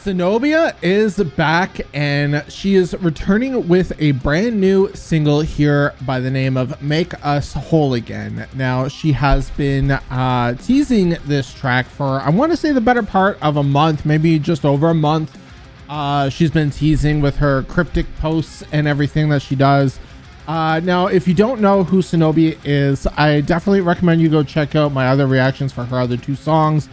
Cenobia is back and she is returning with a brand new single here by the name of Make Us Whole Again. Now, she has been teasing this track for, I want to say, the better part of a month, maybe just over a month. She's been teasing with her cryptic posts and everything that she does. Now, if you don't know who Cenobia is, I definitely recommend you go check out my other reactions for her other two songs.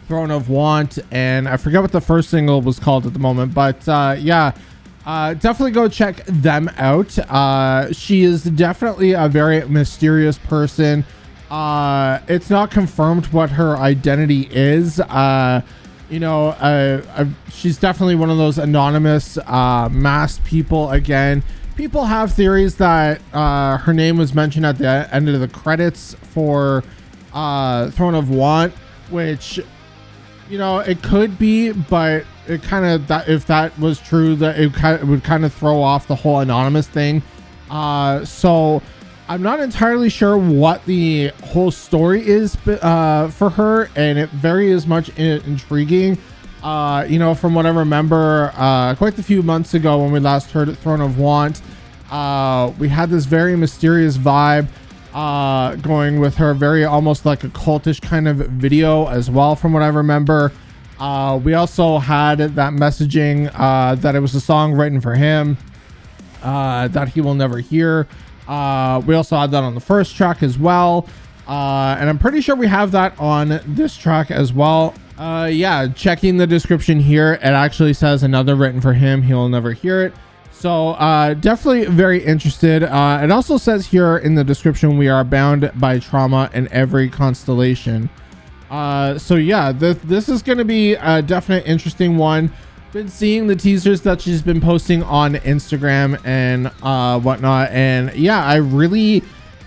Throne of Want, and I forget what the first single was called at the moment, but definitely go check them out. She is definitely a very mysterious person. It's not confirmed what her identity is. She's definitely one of those anonymous masked people. Again, people have theories that her name was mentioned at the end of the credits for Throne of Want, which, you know, it could be, but it kind of, that if that was true, that it would kind of throw off the whole anonymous thing. So I'm not entirely sure what the whole story is for her, and it very is much intriguing. From what I remember, quite a few months ago when we last heard at Throne of Want, we had this very mysterious vibe going with her, very almost like a cultish kind of video as well, from what I remember. We also had that messaging that it was a song written for him that he will never hear. We also had that on the first track as well, and I'm pretty sure we have that on this track as well. Checking the description here, it actually says another written for him, he will never hear it. So definitely very interested. It also says here in the description, we are bound by trauma in every constellation. This is going to be a definite interesting one. Been seeing the teasers that she's been posting on Instagram and whatnot, and I really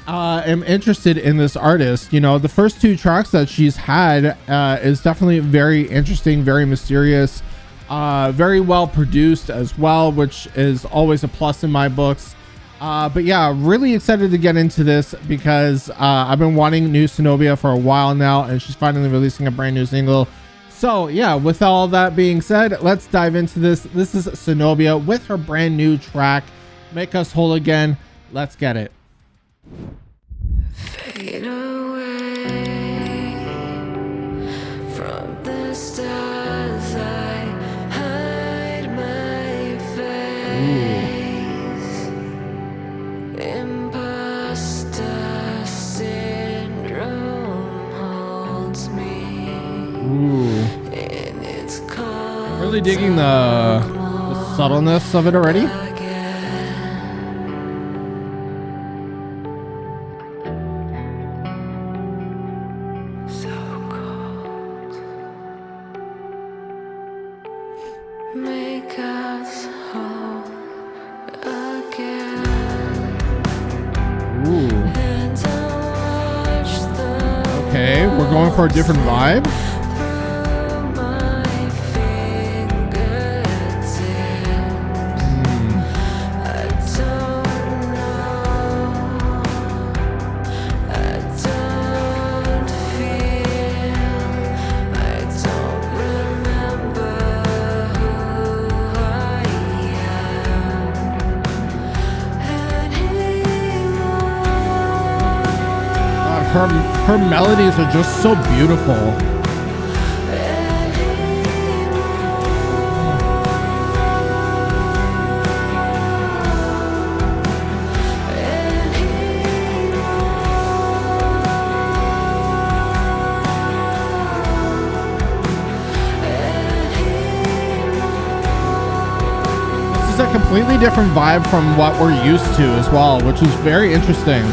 am interested in this artist. You know, the first two tracks that she's had is definitely very interesting, very mysterious. Very well produced as well, which is always a plus in my books. Really excited to get into this because I've been wanting new Cenobia for a while now, and she's finally releasing a brand new single. So with all that being said, let's dive into this. This is Cenobia with her brand new track, Make Us Whole Again. Let's get it. Fade away from the stars, I hide my face. Imposter syndrome holds me in its cold. Really digging the subtleness of it already. Make us whole again. And I'll watch the Okay, we're going for a different vibe. through my fingertips. I don't know. I don't feel. I don't remember who I am anymore. Her melodies are just so beautiful. This is a completely different vibe from what we're used to as well, which is very interesting.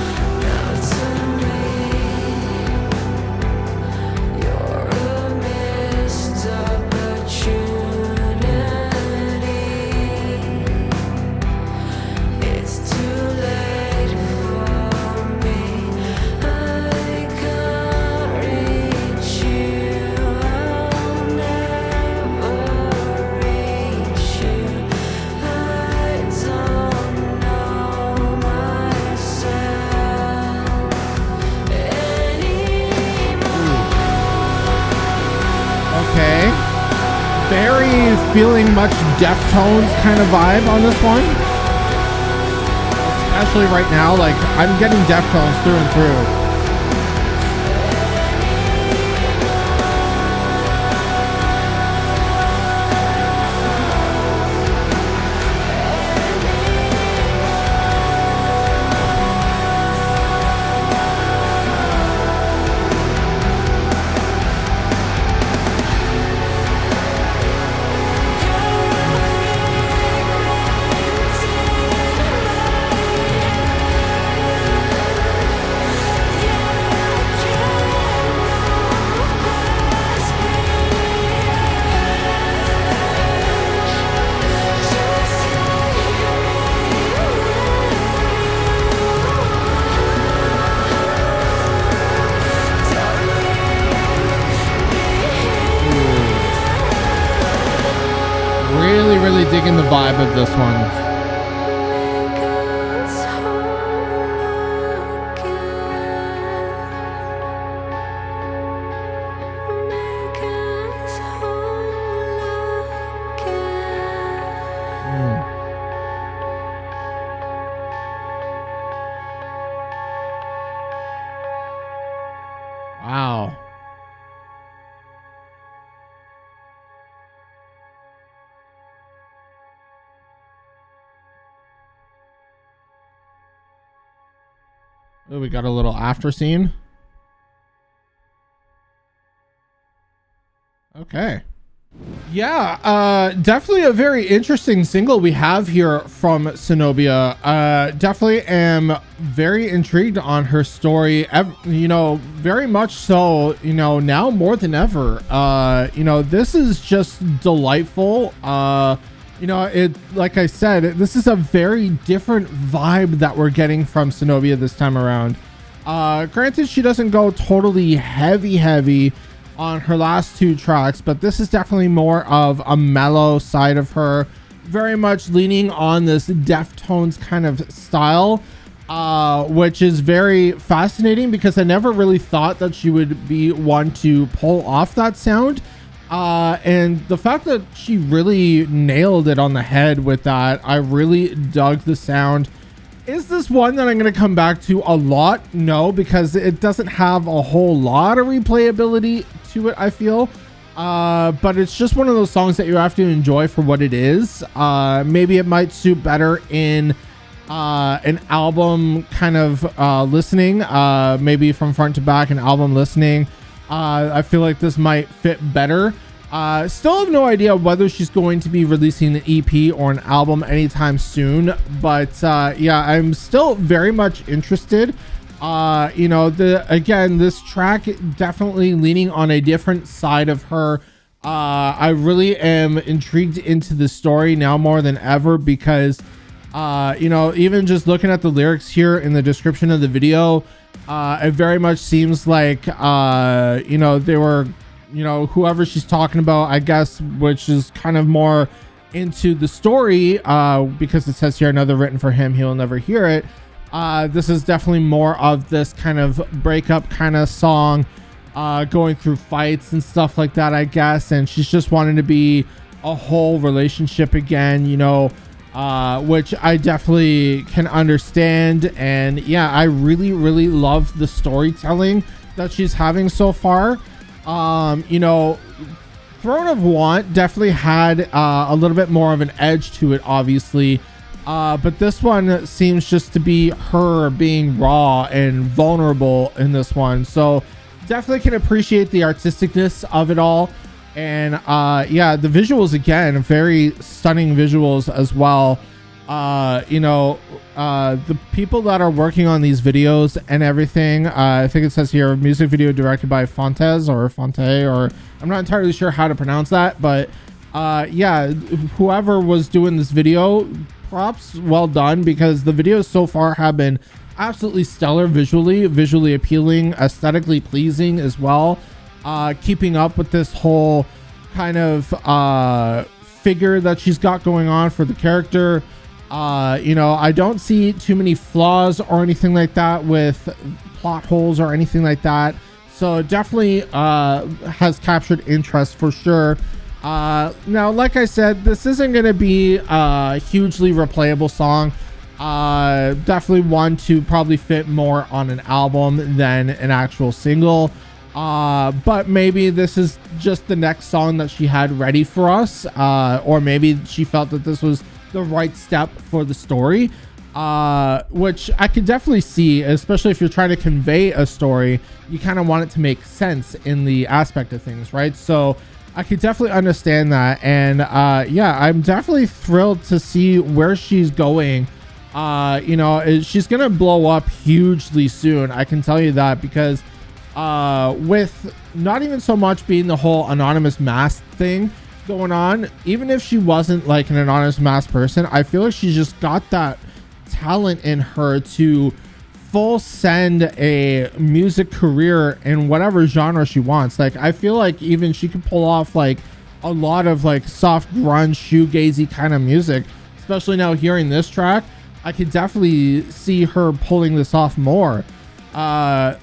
Very feeling much Deftones kind of vibe on this one. Especially right now, like I'm getting Deftones through and through. Really digging the vibe of this one. Wow. Oh, we got a little after scene. Okay. Yeah, definitely a very interesting single we have here from Cenobia. Definitely am very intrigued on her story. You know, very much so, you know, now more than ever. You know, this is just delightful. You know, it, like I said, this is a very different vibe that we're getting from Cenobia this time around. Granted, she doesn't go totally heavy on her last two tracks, but this is definitely more of a mellow side of her, very much leaning on this Deftones kind of style, which is very fascinating because I never really thought that she would be one to pull off that sound. And the fact that she really nailed it on the head with that, I really dug the sound. Is this one that I'm going to come back to a lot? No, because it doesn't have a whole lot of replayability to it, I feel. But it's just one of those songs that you have to enjoy for what it is. Maybe it might suit better in an album kind of listening, maybe from front to back, an album listening. I feel like this might fit better. Still have no idea whether she's going to be releasing an EP or an album anytime soon, but yeah, I'm still very much interested. You know, again, this track definitely leaning on a different side of her. I really am intrigued into the story now more than ever because you know, even just looking at the lyrics here in the description of the video, it very much seems like you know, they were, you know, whoever she's talking about, I guess, which is kind of more into the story, because it says here, another written for him, he'll never hear it. This is definitely more of this kind of breakup kind of song, going through fights and stuff like that, I guess, and she's just wanting to be a whole relationship again, you know, which I definitely can understand. And yeah, I really love the storytelling that she's having so far. You know, Throne of Want definitely had a little bit more of an edge to it, obviously, but this one seems just to be her being raw and vulnerable in this one, so definitely can appreciate the artisticness of it all. And yeah, the visuals, again, very stunning visuals as well. You know, the people that are working on these videos and everything, I think it says here, music video directed by Fonte, or I'm not entirely sure how to pronounce that, but yeah, whoever was doing this video, props, well done, because the videos so far have been absolutely stellar, visually appealing, aesthetically pleasing as well, keeping up with this whole kind of figure that she's got going on for the character. You know, I don't see too many flaws or anything like that with plot holes or anything like that, so definitely has captured interest for sure. Now, like I said, this isn't going to be a hugely replayable song. Definitely one to probably fit more on an album than an actual single. But maybe this is just the next song that she had ready for us. Or maybe she felt that this was the right step for the story. Which I could definitely see, especially if you're trying to convey a story, you kind of want it to make sense in the aspect of things, right? So I could definitely understand that. And yeah, I'm definitely thrilled to see where she's going. You know, she's gonna blow up hugely soon, I can tell you that, because with not even so much being the whole anonymous mask thing going on, even if she wasn't like an anonymous mask person, I feel like she's just got that talent in her to full send a music career in whatever genre she wants. Like, I feel like even she could pull off like a lot of like soft grunge shoegazy kind of music, especially now hearing this track. I could definitely see her pulling this off more.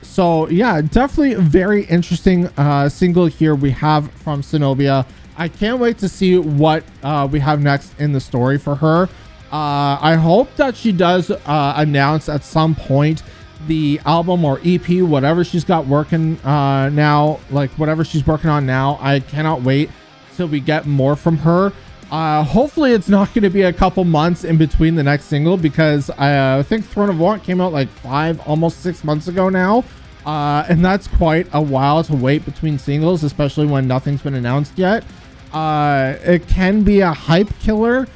So yeah, definitely a very interesting single here we have from Cenobia. I can't wait to see what we have next in the story for her. I hope that she does announce at some point the album or EP, whatever she's got working now, like whatever she's working on now. I cannot wait till we get more from her. Hopefully it's not going to be a couple months in between the next single, because I think Throne of Want came out like 5, almost 6 months ago now. And that's quite a while to wait between singles, especially when nothing's been announced yet. It can be a hype killer,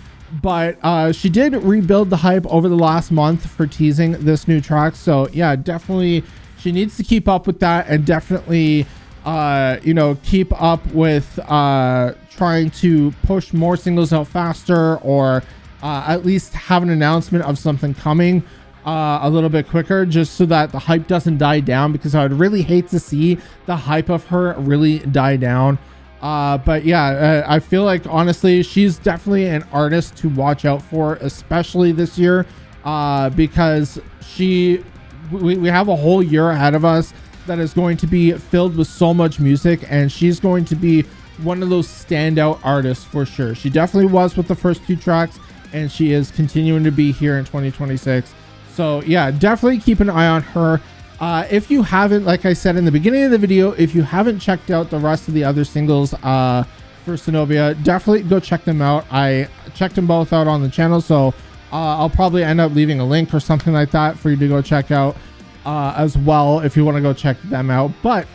but she did rebuild the hype over the last month for teasing this new track. So yeah, definitely she needs to keep up with that, and definitely you know, keep up with trying to push more singles out faster, or at least have an announcement of something coming a little bit quicker, just so that the hype doesn't die down, because I would really hate to see the hype of her really die down. But yeah, I feel like honestly she's definitely an artist to watch out for, especially this year, because we have a whole year ahead of us that is going to be filled with so much music, and she's going to be one of those standout artists for sure. She definitely was with the first 2 tracks, and she is continuing to be here in 2026. So yeah, definitely keep an eye on her. If you haven't, like I said in the beginning of the video, if you haven't checked out the rest of the other singles for Cenobia, definitely go check them out. I checked them both out on the channel, so I'll probably end up leaving a link or something like that for you to go check out as well, if you want to go check them out. But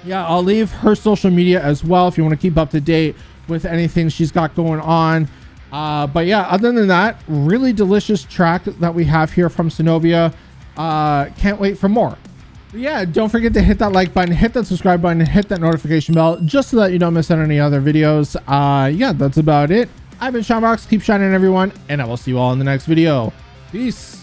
yeah, I'll leave her social media as well if you want to keep up to date with anything she's got going on. But yeah, other than that, really delicious track that we have here from Cenobia. Can't wait for more. But yeah, don't forget to hit that like button, hit that subscribe button, and hit that notification bell, just so that you don't miss out on any other videos. Yeah, that's about it. I've been Sean Box. Keep shining, everyone, and I will see you all in the next video. Peace.